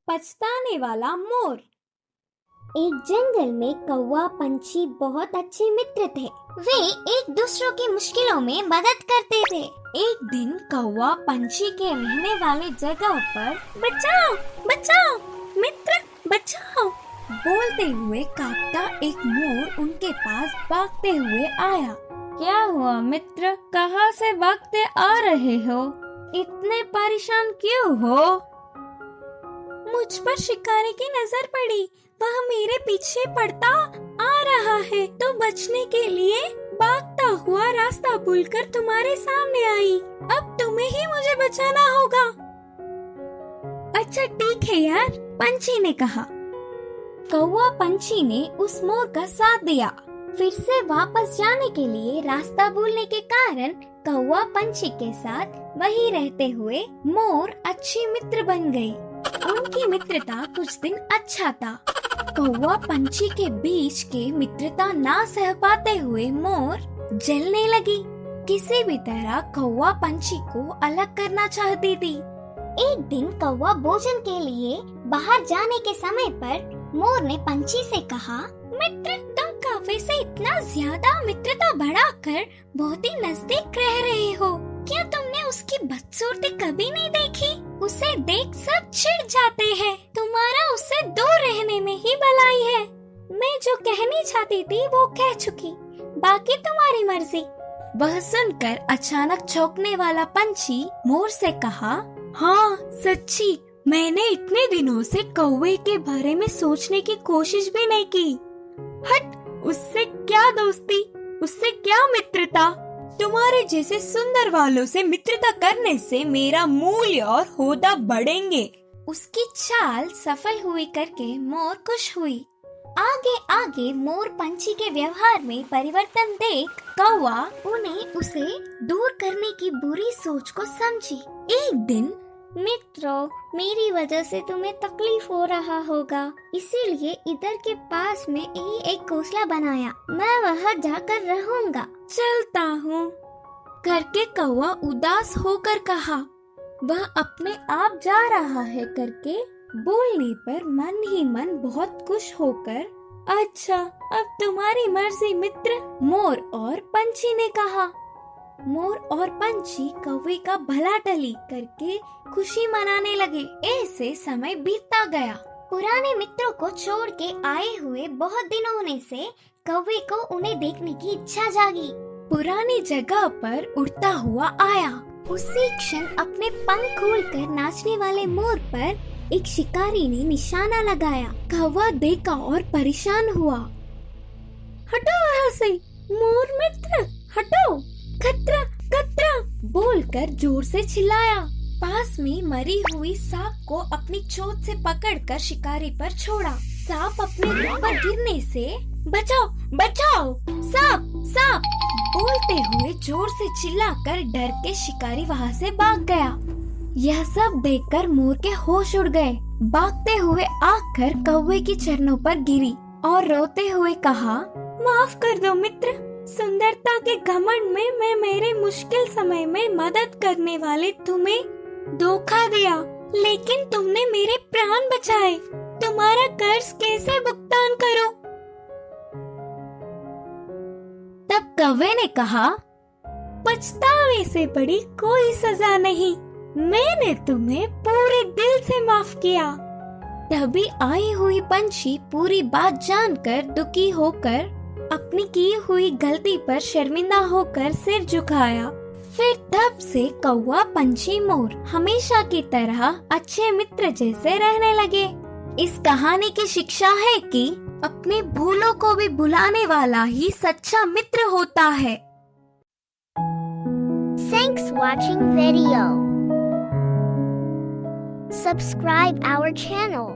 पछताने वाला मोर। एक जंगल में कौवा पंछी बहुत अच्छे मित्र थे। वे एक दूसरों की मुश्किलों में मदद करते थे। एक दिन कौवा पंछी के रहने वाले जगह पर बचाओ बचाओ मित्र बचाओ बोलते हुए कांपता एक मोर उनके पास भागते हुए आया। क्या हुआ मित्र, कहाँ से भागते आ रहे हो? इतने परेशान क्यों हो? मुझ पर शिकारी की नजर पड़ी, वह मेरे पीछे पड़ता आ रहा है तो बचने के लिए भागता हुआ रास्ता भूलकर तुम्हारे सामने आई। अब तुम्हें ही मुझे बचाना होगा। अच्छा ठीक है यार, पंछी ने कहा। कौवा पंछी ने उस मोर का साथ दिया। फिर से वापस जाने के लिए रास्ता भूलने के कारण कौवा पंछी के साथ वहीं रहते हुए मोर अच्छी मित्र बन गई। उनकी मित्रता कुछ दिन अच्छा था। कौवा पंछी के बीच के मित्रता ना सह पाते हुए मोर जलने लगी। किसी भी तरह कौवा पंछी को अलग करना चाहती थी। एक दिन कौवा भोजन के लिए बाहर जाने के समय पर मोर ने पंछी से कहा, मित्र तुम कौवे से इतना ज्यादा मित्रता बढ़ाकर बहुत ही नजदीक रह रहे हो। क्या तुमने उसकी बदसूरती कभी नहीं देखी? उसे देख सब चिढ़ जाते हैं। तुम्हारा उससे दूर रहने में ही भलाई है। मैं जो कहनी चाहती थी वो कह चुकी, बाकी तुम्हारी मर्जी। वह सुनकर अचानक चौंकने वाला पंछी मोर से कहा, हाँ सच्ची, मैंने इतने दिनों से कौवे के बारे में सोचने की कोशिश भी नहीं की। हट, उससे क्या दोस्ती, उससे क्या मित्रता। तुम्हारे जैसे सुंदर वालों से मित्रता करने से मेरा मूल्य और होदा बढ़ेंगे। उसकी चाल सफल हुई करके मोर खुश हुई। आगे आगे मोर पंछी के व्यवहार में परिवर्तन देख कौवा उन्हें उसे दूर करने की बुरी सोच को समझी। एक दिन, मित्रों, मेरी वजह से तुम्हें तकलीफ हो रहा होगा, इसीलिए इधर के पास में ही एक घोंसला बनाया। मैं वहाँ जाकर रहूंगा। चलता हूँ करके कौवा उदास होकर कहा। वह अपने आप जा रहा है करके बोलने पर मन ही मन बहुत खुश होकर, अच्छा अब तुम्हारी मर्जी मित्र, मोर और पंछी ने कहा। मोर और पंछी कौवे का भला टली करके खुशी मनाने लगे। ऐसे समय बीतता गया। पुराने मित्रों को छोड़ के आए हुए बहुत दिन होने से कौवे को उन्हें देखने की इच्छा जागी। पुरानी जगह पर उड़ता हुआ आया। उसी क्षण अपने पंख खोलकर नाचने वाले मोर पर एक शिकारी ने निशाना लगाया। कौवा देखा और परेशान हुआ। हटो वहाँ से, मोर मित्र, हटो, खतरा खतरा बोलकर जोर से चिल्लाया। पास में मरी हुई सांप को अपनी चोंच से पकड़कर शिकारी पर छोड़ा। सांप अपने ऊपर गिरने से बचाओ बचाओ, सांप सांप बोलते हुए जोर से चिल्लाकर डर के शिकारी वहाँ से भाग गया। यह सब देखकर मोर के होश उड़ गए। भागते हुए आकर कौवे की चरणों पर गिरी और रोते हुए कहा, माफ कर दो मित्र, सुंदरता के घमंड में मैं मेरे मुश्किल समय में मदद करने वाले तुम्हें धोखा दिया, लेकिन तुमने मेरे प्राण बचाए। तुम्हारा कर्ज कैसे भुगतान करूं? तब कौवे ने कहा, पछतावे से बड़ी कोई सजा नहीं, मैंने तुम्हें पूरे दिल से माफ किया। तभी आई हुई पंछी पूरी बात जानकर दुखी होकर अपनी की हुई गलती पर शर्मिंदा होकर सिर झुकाया। फिर तब से कौवा पंछी मोर हमेशा की तरह अच्छे मित्र जैसे रहने लगे। इस कहानी की शिक्षा है कि अपने भूलों को भी भुलाने वाला ही सच्चा मित्र होता है। Thanks watching video. Subscribe our channel.